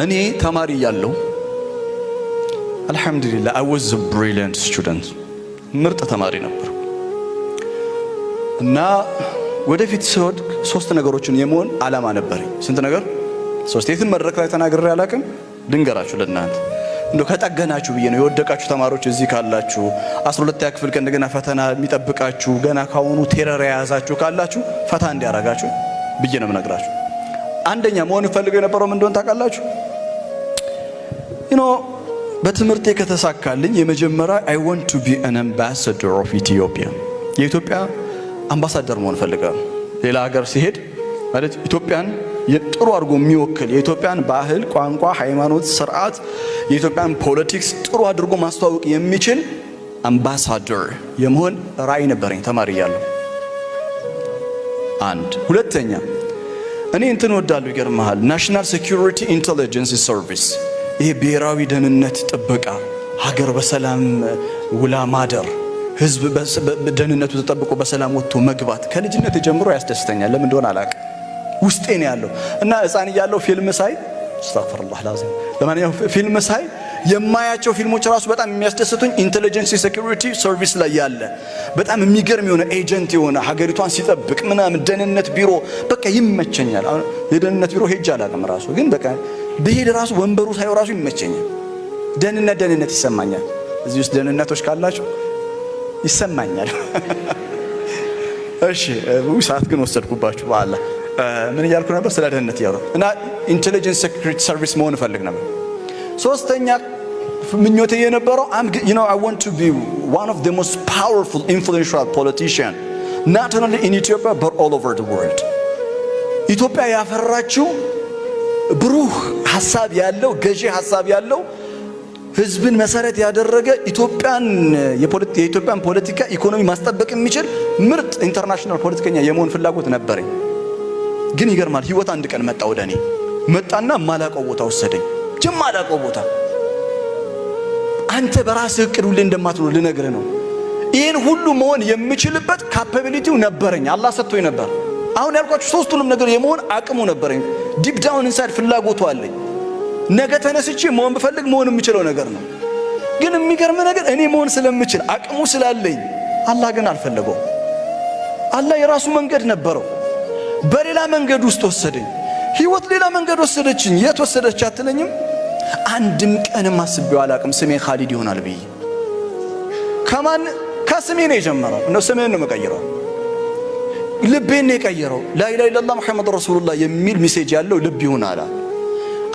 እኔ ተማሪ ያለው አልহামዱሊላህ I was a brilliant student ምርጥ ተማሪ ነበር እና ወደፊት ስወድ ሶስት ነገሮችን የመሆን አላማ ነበርኝ ስንት ነገር ሶስት የትን መድረክ ላይ ተናግሬ አላቅም ድንገራችሁ ለእናንተ እንዶ ከጠገናችሁ ብዬ ነው የወደቃችሁ ተማሪዎች እዚህ ካላችሁ 12ኛ ክፍል ከእንደገና ፈተና የሚጠብቃችሁ ገና ካሁኑ ቴረር ያያዛችሁ ካላችሁ ፈታ እንዲያረጋችሁ ብዬ ነው የምነግራችሁ አንደኛ መሆን ፈልገው የነበረው ምን እንደሆነ ታውቃላችሁ በትምህርቴ ከተሳካልኝ የመጀመሪያ I want to be an ambassador of Ethiopia የኢትዮጵያ አምባሳደር መሆን ፈልጋለሁ ሌላ ሀገር ሲሄድ ማለት ኢትዮጵያን ጥሩ አድርጎ የሚወክል የኢትዮጵያን ባህል ቋንቋ ሃይማኖት ስርዓት የኢትዮጵያን ፖለቲክስ ጥሩ አድርጎ ማስተዋወቅ የሚችል አምባሳደር የመሆን ራዕይ ነበረኝ ተማሪ ያለው አንድ ሁለተኛ እኔ እንትን ወዳለሁ ይገርማል ናሽናል ሴኩሪቲ ኢንተለጀንስ ሰርቪስ ይሄ ብሔራዊ ደህንነት ጥበቃ ሀገር በሰላም ውላ ማደር ህዝብ በደህንነቱ ተጠብቆ በሰላም ወጥቶ መግባት ከልጅነት ጀምሮ ያስደስተኛል ለምን እንደሆነ አላውቅም ውስጤ ነው ያለው እና ህፃን ያለው ፊልም ሳይ አስተግፍሩላህ ላዚም ለማንኛውም ፊልም ሳይ የማያቸው ፊልሞች ራሱ በጣም የሚያስደስቱኝ ኢንተለጀንስ ሴኩሪቲ ሰርቪስ ላይ ያለ በጣም የሚገርም የሆነ ኤጀንት የሆነ ሀገሪቷን ሲጠብቅ ምናምን ደህንነት ቢሮ በቃ ይመቸኛል የደህንነት ቢሮ ሄጄ አላውቅም ራሱ ግን በቃ በሄድ ራሱ ወንበሩ ሳይው ራሱ ይመቸኛል ደህንነት ይሰማኛል እዚህ ውስጥ ደህንነቶች ካላችሁ ይሰማኛል እሺ ሰዓት ግን ወሰድኩባችሁ በአላህ ምን ያልኩ ነበር ስለ ደህንነት ያለው እና ኢንተለጀንስ ሴኩሪቲ ሰርቪስ መሆን ፈልግ ነበር ሶስተኛ ምኞቴ የነበረው I want to be one of the most powerful influential politician not only in Ethiopia but all over the world ኢትዮጵያ ያፈራችው ብሩህ ሐሳብ ያለው ገዢ ሐሳብ ያለው ህዝብን መሰረት ያደረገ የኢትዮጵያን ፖለቲካ ኢኮኖሚ ማስጠበቅ የሚችል ምርጥ ኢንተርናሽናል ፖለቲከኛ የመሆን ፍላጎት ነበረኝ ግን ይገርማል ህይወት አንድ ቀን መጣ ወደኔ መጣና ማላቀው ቦታ ወሰደኝ ጀማላቀው ቦታ አንተ በራስህ እቅድ ሁሉ እንደማትኖር ልነግርህ ነው ይሄን ሁሉ መሆን የምችልበት ካፓቢሊቲው ነበረኝ አላህ ሰጥቶኝ ነበር አሁን ያልኳችሁ ሶስቱንም ነገር የመሆን አቅሙ ነበረኝ ዲፕ ዳውን ኢንሳይድ ፍላጎቱ አለኝ ነገ ተነስቼ መሆን በፈልግ መሆን የምችለው ነገር ነው ግን የሚገርም ነገር እኔ መሆን ስለምችል አቅሙ ስላለኝ አላህ ግን አልፈለገው አላህ የራሱ መንገድ ነበረው በሌላ መንገድ ውስጥ ወሰደኝ ህይወት ሌላ መንገድ ወሰደችኝ የት ወሰደች አትለኝም አንድም ቀን ማስበው አላቅም ስሜ ኻሊድ ይሆናል ብዬ ከስሜ ነው የጀመረው ነው ስሜን ነው መቀየረው ልቤን ነው የቀየረው ላ ኢላሃ ኢላላህ ሙሐመድ ረሱሉላህ የሚል ሜሴጅ ያለው ልብ ይሆናል